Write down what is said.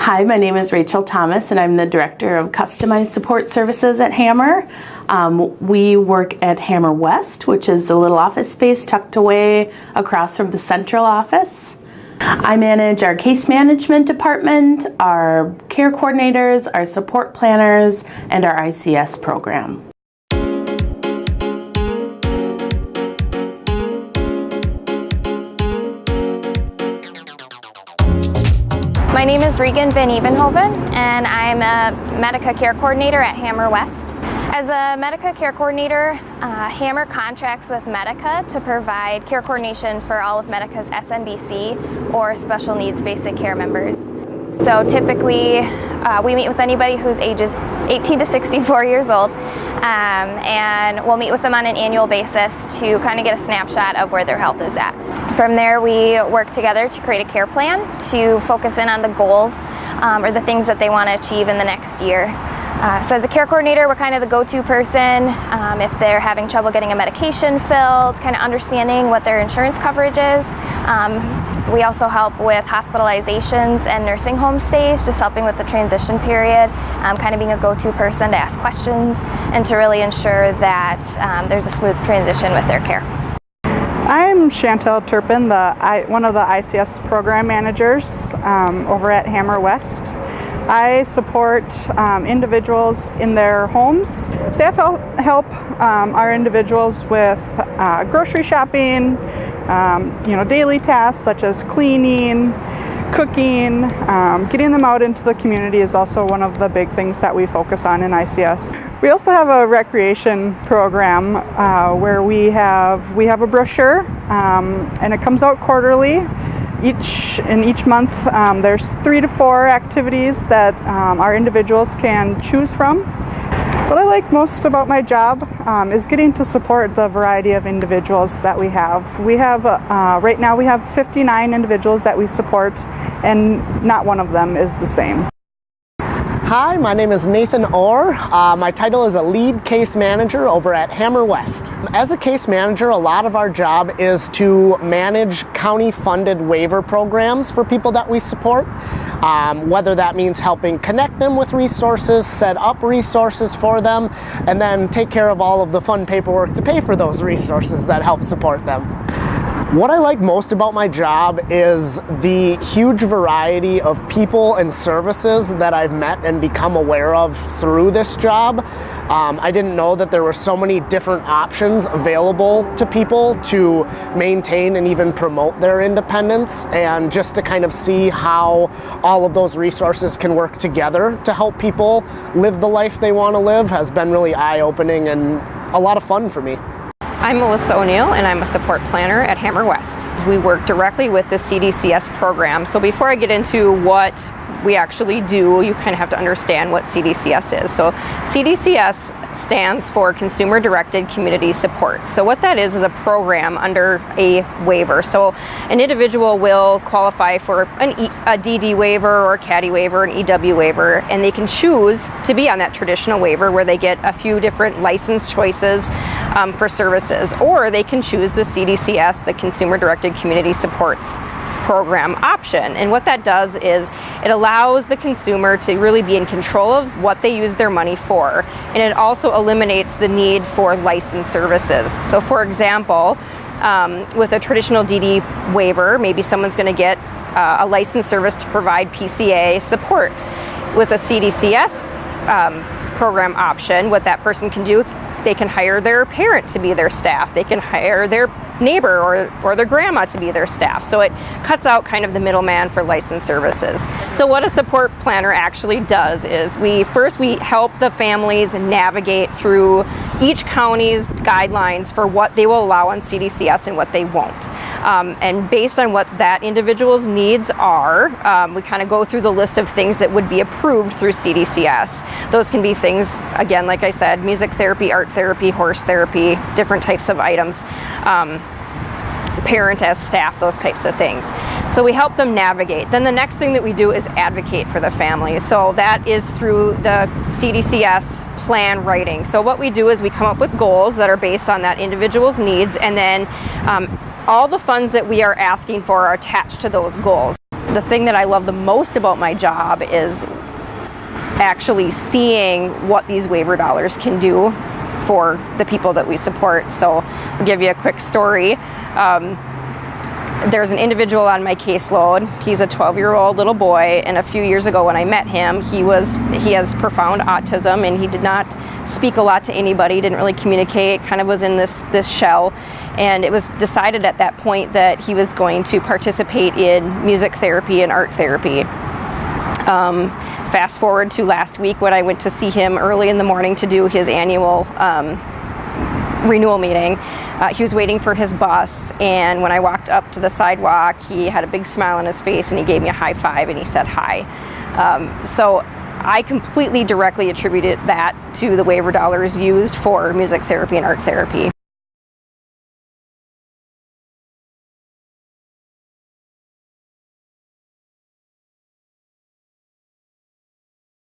Hi, my name is Rachel Thomas, and I'm the Director of Customized Support Services at Hammer. We work at Hammer West, which is a little office space tucked away across from the central office. I manage our case management department, our care coordinators, our support planners, and our ICS program. My name is Regan Van Evenhoven, and I'm a Medica care coordinator at Hammer West. As a Medica care coordinator, Hammer contracts with Medica to provide care coordination for all of Medica's SNBC or special needs basic care members. So typically, we meet with anybody whose age is 18 to 64 years old, and we'll meet with them on an annual basis to kind of get a snapshot of where their health is at. From there, we work together to create a care plan to focus in on the goals or the things that they want to achieve in the next year. So as a care coordinator, we're kind of the go-to person if they're having trouble getting a medication filled, kind of understanding what their insurance coverage is. We also help with hospitalizations and nursing home stays, just helping with the transition period, kind of being a go-to person to ask questions and to really ensure that there's a smooth transition with their care. I'm Chantel Turpin, one of the ICS program managers over at Hammer West. I support individuals in their homes. Staff help our individuals with grocery shopping, daily tasks such as cleaning, cooking. Getting them out into the community is also one of the big things that we focus on in ICS. We also have a recreation program where we have a brochure, and it comes out quarterly. Each month there's 3 to 4 activities that our individuals can choose from. What I like most about my job is getting to support the variety of individuals that we have. Right now we have 59 individuals that we support, and not one of them is the same. Hi, my name is Nathan Orr. My title is a lead case manager over at Hammer West. As a case manager, a lot of our job is to manage county-funded waiver programs for people that we support, whether that means helping connect them with resources, set up resources for them, and then take care of all of the fun paperwork to pay for those resources that help support them. What I like most about my job is the huge variety of people and services that I've met and become aware of through this job. I didn't know that there were so many different options available to people to maintain and even promote their independence, and just to kind of see how all of those resources can work together to help people live the life they want to live has been really eye-opening and a lot of fun for me. I'm Melissa O'Neill, and I'm a support planner at Hammer West. We work directly with the CDCS program. So before I get into what we actually do, you kind of have to understand what CDCS is. So CDCS stands for Consumer Directed Community Support. So what that is a program under a waiver. So an individual will qualify for a DD waiver or a CADI waiver, an EW waiver, and they can choose to be on that traditional waiver where they get a few different license choices for services, or they can choose the CDCS, the Consumer Directed Community Supports program option. And what that does is it allows the consumer to really be in control of what they use their money for, and it also eliminates the need for licensed services. So for example, with a traditional DD waiver, maybe someone's going to get a licensed service to provide PCA support. With a CDCS program option, what that person can do, they can hire their parent to be their staff. They can hire their neighbor or their grandma to be their staff. So it cuts out kind of the middleman for licensed services. So what a support planner actually does is we help the families navigate through each county's guidelines for what they will allow on CDCS and what they won't. And based on what that individual's needs are, we kind of go through the list of things that would be approved through CDCS. Those can be things, again, like I said, music therapy, art therapy, horse therapy, different types of items, parent as staff, those types of things. So we help them navigate. Then the next thing that we do is advocate for the family. So that is through the CDCS plan writing. So what we do is we come up with goals that are based on that individual's needs, and then all the funds that we are asking for are attached to those goals. The thing that I love the most about my job is actually seeing what these waiver dollars can do for the people that we support. So I'll give you a quick story. There's an individual on my caseload. He's a 12-year-old little boy, and a few years ago when I met him, he has profound autism, and he did not speak a lot to anybody, didn't really communicate, kind of was in this shell. And it was decided at that point that he was going to participate in music therapy and art therapy. Fast forward to last week when I went to see him early in the morning to do his annual renewal meeting. He was waiting for his bus, and when I walked up to the sidewalk, he had a big smile on his face and he gave me a high five and he said hi. So I completely directly attributed that to the waiver dollars used for music therapy and art therapy.